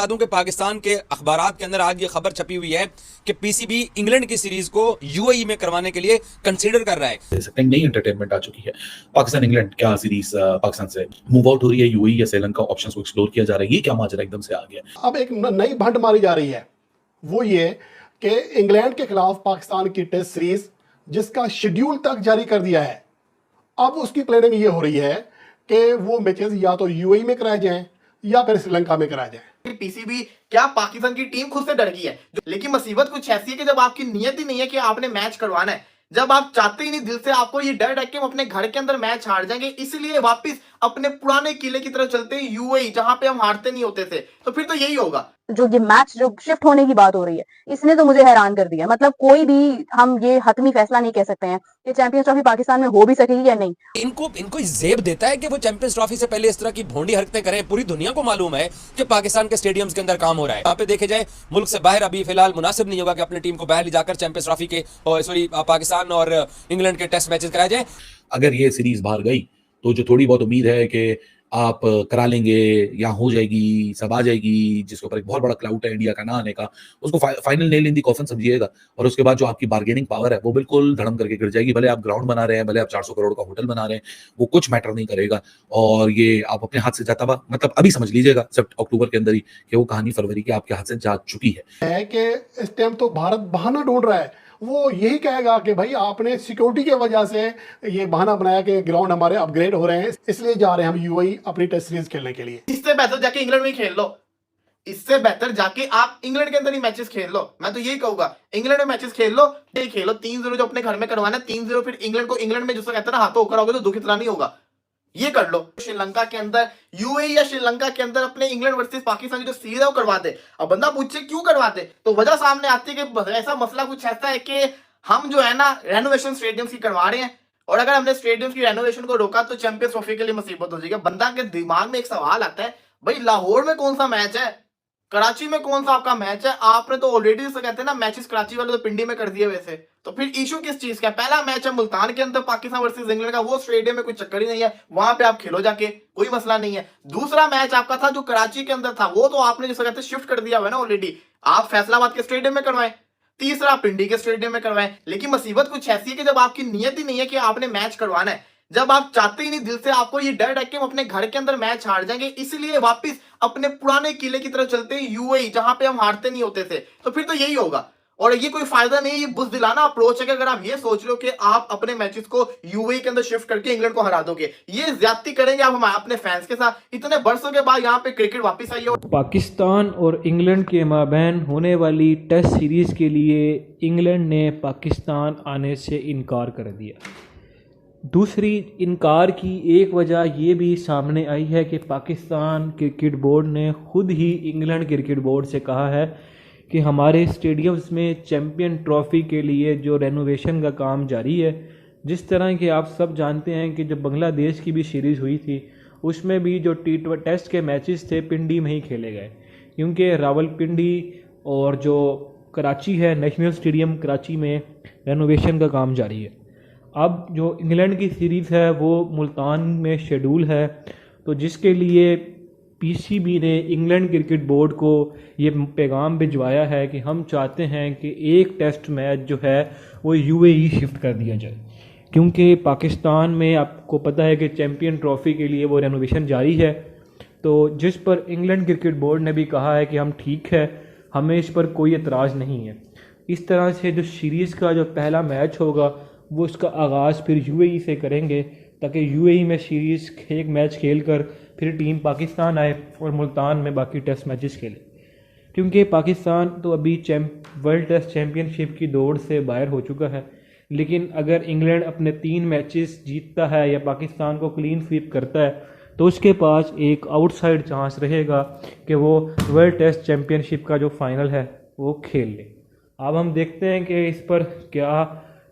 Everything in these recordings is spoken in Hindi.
बता दूं कि पाकिस्तान के अखबारात के अंदर आज ये खबर छपी हुई है कि पीसीबी इंग्लैंड की सीरीज को यूएई में करवाने के लिए कंसीडर कर रहा है। नई एंटरटेनमेंट आ चुकी है। पाकिस्तान इंग्लैंड क्या सीरीज पाकिस्तान से मूव आउट हो रही है, यूएई या श्रीलंका ऑप्शंस को एक्सप्लोर किया जा रहा है। ये क्या माजरा एकदम से आ गया। अब एक नई भंड मारी जा रही है, वो ये कि इंग्लैंड के खिलाफ पाकिस्तान की टेस्ट सीरीज जिसका शेड्यूल तक जारी कर दिया है, अब उसकी प्लानिंग ये हो रही है कि वो मैचेस या तो यूएई में कराए जाएं या फिर श्रीलंका में कराए जाएं। पीसीबी क्या पाकिस्तान की टीम खुद से डर गई है, लेकिन मुसीबत कुछ ऐसी है कि जब आपकी नीयत ही नहीं है कि आपने मैच करवाना है, जब आप चाहते ही नहीं दिल से, आपको ये डर है कि हम अपने घर के अंदर मैच हार जाएंगे, इसलिए वापस अपने पुराने किले की तरफ चलते हैं यूएई, जहां पे हम हारते नहीं होते थे। तो फिर तो यही होगा। जो ये मैच जो शिफ्ट होने की बात हो रही है, इसने तो मुझे हैरान कर दिया। मतलब कोई भी हम ये हतमी फैसला नहीं कह सकते हैं कि चैंपियंस ट्रॉफी पाकिस्तान में हो भी सकेगी या नहीं। इनको जेब देता है कि वो चैंपियंस ट्रॉफी से पहले इस तरह की भोंडी हरकतें करें। पूरी दुनिया को मालूम है कि पाकिस्तान के स्टेडियम्स के अंदर काम हो रहा है। यहाँ पे देखे जाए, मुल्क से बाहर अभी फिलहाल मुनासिब नहीं होगा कि अपनी टीम को बाहर ले जाकर चैंपियंस ट्रॉफी के पाकिस्तान और इंग्लैंड के टेस्ट मैचेस कराए जाए। अगर ये सीरीज बाहर गई तो जो थोड़ी बहुत उम्मीद है कि आप करा लेंगे या हो जाएगी, सब आ जाएगी, जिसके ऊपर एक बहुत बड़ा क्लाउड है इंडिया का ना आने का, उसको final nail in the coffin समझिएगा। और उसके बाद जो आपकी बार्गेनिंग पावर है वो बिल्कुल धड़म करके गिर जाएगी। भले आप ग्राउंड बना रहे हैं, भले आप 400 करोड़ का होटल बना रहे हैं, वो कुछ मैटर नहीं करेगा। और ये आप अपने हाथ से जाता हुआ, मतलब अभी समझ लीजिएगा सिर्फ अक्टूबर के अंदर ही कि वो कहानी फरवरी की आपके हाथ से जा चुकी है कि इस टाइम तो भारत बहाना ढूंढ रहा है। वो यही कहेगा कि भाई आपने सिक्योरिटी की वजह से ये बहाना बनाया कि ग्राउंड हमारे अपग्रेड हो रहे हैं, इसलिए जा रहे हैं हम यूएई अपनी टेस्ट सीरीज खेलने के लिए। इससे बेहतर जाके इंग्लैंड में खेल लो, इससे बेहतर जाके आप इंग्लैंड के अंदर ही मैचेस खेल लो। मैं तो यही कहूंगा, इंग्लैंड में मैचेस खेल लो, 3-0 जो अपने घर में करवाना है, 3-0 फिर इंग्लैंड में जिसको कहते हैं ना हाथों होकर आओगे तो दुख इतना नहीं होगा, ये कर लो। श्रीलंका के अंदर यूएई या श्रीलंका के अंदर अपने इंग्लैंड वर्सेस पाकिस्तान की जो सीरीज है वो करवा दे। अब बंदा पूछे क्यों करवाते, तो वजह सामने आती है कि ऐसा मसला कुछ ऐसा है कि हम जो है ना रेनोवेशन स्टेडियम की करवा रहे हैं, और अगर हमने स्टेडियम की रेनोवेशन को रोका तो चैंपियंस ट्रॉफी के लिए मुसीबत हो जाएगी। बंदा के दिमाग में एक सवाल आता है, भाई लाहौर में कौन सा मैच है, कराची में कौन सा आपका मैच है, आपने तो ऑलरेडी जिसे कहते हैं ना मैचेस कराची वाले तो पिंडी में कर दिए वैसे, तो फिर इशू किस चीज का। पहला मैच है मुल्तान के अंदर पाकिस्तान वर्सेस इंग्लैंड का, वो स्टेडियम में कोई चक्कर ही नहीं है, वहां पे आप खेलो जाके, कोई मसला नहीं है। दूसरा मैच आपका था जो कराची के अंदर था, वो तो आपने जिसे कहते हैं शिफ्ट कर दिया हुआ है ना ऑलरेडी, आप फैसलाबाद के स्टेडियम में करवाएं। तीसरा पिंडी के स्टेडियम में करवाएं। लेकिन मुसीबत कुछ ऐसी है कि जब आपकी नीयत ही नहीं है कि आपने मैच करवाना है, जब आप चाहते ही नहीं दिल से, आपको ये डर है कि हम अपने घर के अंदर मैच हार जाएंगे, इसलिए वापस अपने पुराने किले की तरफ चलते हैं यूएई, जहां पे हम हारते नहीं होते थे। तो फिर तो यही होगा। और ये कोई फायदा नहीं है, ये बुज़दिलाना अप्रोच है कि अगर आप ये सोच लो कि आप अपने मैचेस को यूएई के अंदर शिफ्ट करके इंग्लैंड को हरा दोगे, ये ज्यादती करेंगे आप हमारे अपने फैंस के साथ। इतने बरसों के बाद यहाँ पे क्रिकेट वापस आई है। पाकिस्तान और इंग्लैंड के माबैन होने वाली टेस्ट सीरीज़ के लिए इंग्लैंड ने पाकिस्तान आने से इनकार कर दिया। दूसरी इनकार की एक वजह ये भी सामने आई है कि पाकिस्तान क्रिकेट बोर्ड ने खुद ही इंग्लैंड क्रिकेट बोर्ड से कहा है कि हमारे स्टेडियम्स में चैम्पियन ट्रॉफ़ी के लिए जो रेनोवेशन का काम जारी है, जिस तरह के आप सब जानते हैं कि जब बांग्लादेश की भी सीरीज़ हुई थी, उसमें भी जो टेस्ट के मैचेस थे पिंडी में ही खेले गए, क्योंकि रावलपिंडी और जो कराची है नेशनल स्टेडियम कराची में रेनोवेशन का काम जारी है। अब जो इंग्लैंड की सीरीज़ है वो मुल्तान में शेड्यूल है, तो जिसके लिए पीसीबी ने इंग्लैंड क्रिकेट बोर्ड को ये पैगाम भिजवाया है कि हम चाहते हैं कि एक टेस्ट मैच जो है वो यूएई शिफ्ट कर दिया जाए, क्योंकि पाकिस्तान में आपको पता है कि चैम्पियन ट्रॉफ़ी के लिए वो रेनोवेशन जारी है। तो जिस पर इंग्लैंड क्रिकेट बोर्ड ने भी कहा है कि हम ठीक है, हमें इस पर कोई एतराज़ नहीं है। इस तरह से जो सीरीज़ का जो पहला मैच होगा वो उसका आगाज़ फिर यूएई से करेंगे, ताकि यूएई में सीरीज़ एक मैच खेल कर फिर टीम पाकिस्तान आए और मुल्तान में बाकी टेस्ट मैचेस खेले, क्योंकि पाकिस्तान तो अभी वर्ल्ड टेस्ट चैम्पियनशिप की दौड़ से बाहर हो चुका है। लेकिन अगर इंग्लैंड अपने 3 मैचेस जीतता है या पाकिस्तान को क्लीन स्वीप करता है, तो उसके पास एक आउटसाइड चांस रहेगा कि वो वर्ल्ड टेस्ट चैम्पियनशिप का जो फाइनल है वो खेल ले। अब हम देखते हैं कि इस पर क्या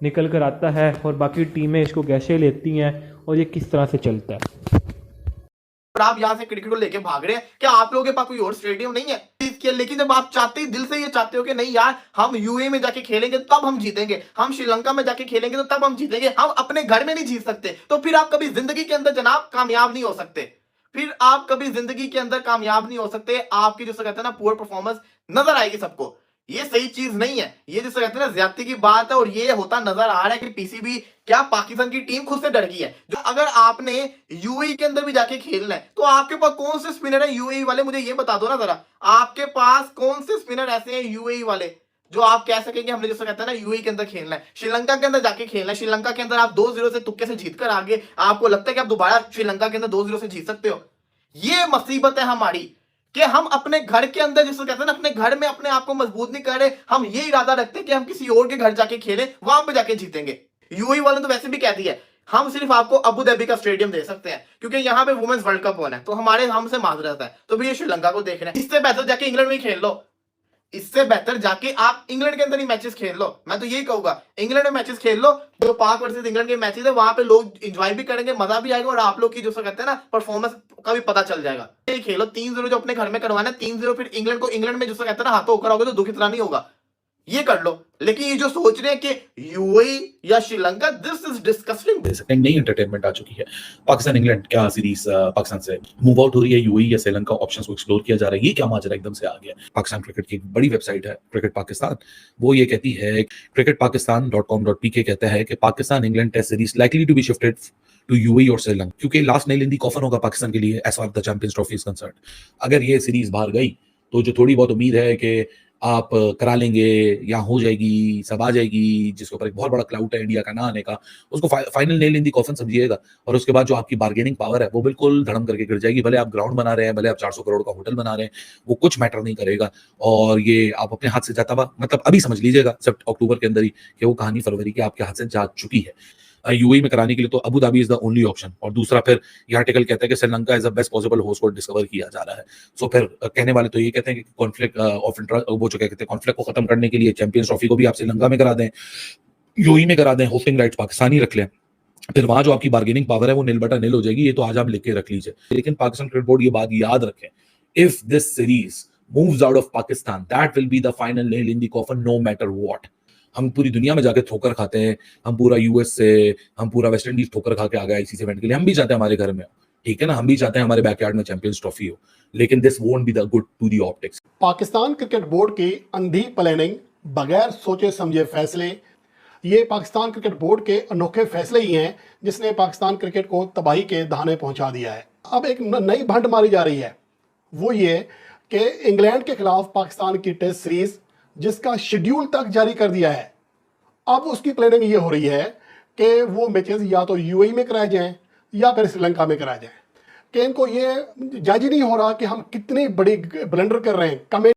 निकल कर आता है और बाकी टीमें इसको कैसे लेती हैं और ये किस तरह से चलता है। आप यहाँ से क्रिकेट को लेके भाग रहे हैं, क्या आप लोगों के पास कोई और स्टेडियम नहीं है? लेकिन जब आप चाहते ही दिल से ये चाहते हो कि नहीं यार हम यूएई में जाके खेलेंगे तब हम जीतेंगे, हम श्रीलंका में जाके खेलेंगे तो तब हम जीतेंगे, हम अपने घर में नहीं जीत सकते, तो फिर आप कभी जिंदगी के अंदर जनाब कामयाब नहीं हो सकते। फिर आप कभी जिंदगी के अंदर कामयाब नहीं हो सकते। आपकी जिसे कहते हैं ना पुअर परफॉर्मेंस नजर आएगी सबको। ये सही चीज नहीं है, ये जिसे कहते हैं ना ज्यादती की बात है। और ये होता नजर आ रहा है कि पीसीबी क्या पाकिस्तान की टीम खुद से डर गई है। जो अगर आपने यूएई के अंदर भी जाके खेलना है तो आपके पास कौन से स्पिनर है यूएई वाले, मुझे ये बता दो ना जरा। आपके पास कौन से स्पिनर ऐसे हैं यूएई वाले जो आप कह सकेंगे हमने जैसे कहते हैं ना यूएई के अंदर खेलना है, श्रीलंका के अंदर जाके खेलना है। श्रीलंका के अंदर आप 2-0 से तुक्के से जीत कर आगे, आपको लगता है कि आप दोबारा श्रीलंका के अंदर 2-0 से जीत सकते हो? ये मुसीबत है हमारी कि हम अपने घर के अंदर जिसे कहते हैं ना अपने घर में अपने आप को मजबूत नहीं कर रहे। हम ये इरादा रखते हैं कि हम किसी और के घर जाके खेलें, वहां पे जाके जीतेंगे। यूएई वालों ने तो वैसे भी कह दिया है हम सिर्फ आपको अबू धाबी का स्टेडियम दे सकते हैं क्योंकि यहाँ पे वुमेन्स वर्ल्ड कप होना है, तो हमारे हमसे माजरत है। तो भी ये श्रीलंका को देख रहे हैं। इससे बेहतर जाके इंग्लैंड में ही खेल लो, इससे बेहतर जाके आप इंग्लैंड के अंदर ही मैचेस खेल लो। मैं तो यही कहूंगा इंग्लैंड में मैचेस खेल लो। जो पाक वर्सेस इंग्लैंड के मैचेस है वहां पे लोग एंजॉय भी करेंगे, मजा भी आएगा और आप लोग की जो कहते हैं ना परफॉर्मेंस का भी पता चल जाएगा। ये खेलो 3-0 जो अपने घर में करवाना है, 3-0 फिर इंग्लैंड को इंग्लैंड में जो कहते हैं ना हाथों होकर आओगे तो दुख इतना नहीं होगा। ये कर लो। लेकिन ये जो सोच रहे हैं कि यूएई या श्रीलंका, दिस इज डिस्कस्टिंग। नई एंटरटेनमेंट आ चुकी है। पाकिस्तान इंग्लैंड क्या सीरीज पाकिस्तान से मूव आउट हो रही है, यूएई या श्रीलंका ऑप्शंस को एक्सप्लोर किया जा रहा है। ये क्या माजरा एकदम से आ गया? पाकिस्तान क्रिकेट की एक बड़ी वेबसाइट है क्रिकेट पाकिस्तान, वो ये कहती है cricketpakistan.com.pk कहता है कि Pakistan England Test series likely to be shifted to UAE और श्रीलंका, क्योंकि last nail in the coffin होगा पाकिस्तान के लिए as far the Champions Trophy is concerned. अगर ये सीरीज बाहर गई तो जो थोड़ी बहुत उम्मीद है कि आप करा लेंगे या हो जाएगी, सब आ जाएगी, जिसके ऊपर एक बहुत बड़ा क्लाउड है इंडिया का ना आने का, उसको final nail in the coffin समझिएगा। और उसके बाद जो आपकी बार्गेनिंग पावर है वो बिल्कुल धड़म करके गिर जाएगी। भले आप ग्राउंड बना रहे हैं, भले आप 400 करोड़ का होटल बना रहे हैं, वो कुछ मैटर नहीं करेगा। और ये आप अपने हाथ से जाता हुआ, मतलब अभी समझ लीजिएगा सब अक्टूबर के अंदर ही कि वो कहानी फरवरी की आपके हाथ से जा चुकी है। यूएई में कराने के लिए तो Abu Dhabi is the only option. और दूसरा फिर ये आर्टिकल कहता है कि Sri Lanka is the best possible host को डिस्कवर किया जा रहा है। सो फिर कहने वाले तो ये कहते हैं कि कॉन्फ्लिक्ट ऑफ इंटरेस्ट, वो जो कहते हैं कॉन्फ्लिक्ट को खत्म करने के लिए चैंपियंस ट्रॉफी को भी आप श्रीलंका में करा दें, यूएई में करा दें, होस्टिंग राइट्स पाकिस्तानी रख लें, फिर वहां जो आपकी बार्गेनिंग पावर है वो नील बटा नील हो जाएगी। ये तो आज आप लिख के रख लीजिए। लेकिन पाकिस्तान क्रिकेट बोर्ड ये बात याद रखें, if this series moves out of Pakistan that will be the final nail in the coffin no matter what. हम पूरी दुनिया में जाके ठोकर खाते हैं, हम पूरा यूएस से, हम पूरा वेस्ट इंडीज ठोकर खा के आ गए इसी इवेंट के लिए। हम भी चाहते हैं हमारे घर में, ठीक है ना, हम भी चाहते हैं हमारे बैकयार्ड में चैंपियंस ट्रॉफी हो, लेकिन this won't be the good to the optics. Pakistan cricket board की अंधी प्लानिंग, बगैर सोचे समझे फैसले, ये पाकिस्तान क्रिकेट बोर्ड के अनोखे फैसले ही हैं जिसने पाकिस्तान क्रिकेट को तबाही के दहाने पहुंचा दिया है। अब एक नई भंड मारी जा रही है, वो ये कि इंग्लैंड के खिलाफ पाकिस्तान की टेस्ट सीरीज जिसका शेड्यूल तक जारी कर दिया है, अब उसकी प्लानिंग ये हो रही है कि वो मैचेस या तो यूएई में कराए जाएं या फिर श्रीलंका में कराए जाएं। कि इनको ये जज नहीं हो रहा कि हम कितनी बड़ी ब्लंडर कर रहे हैं।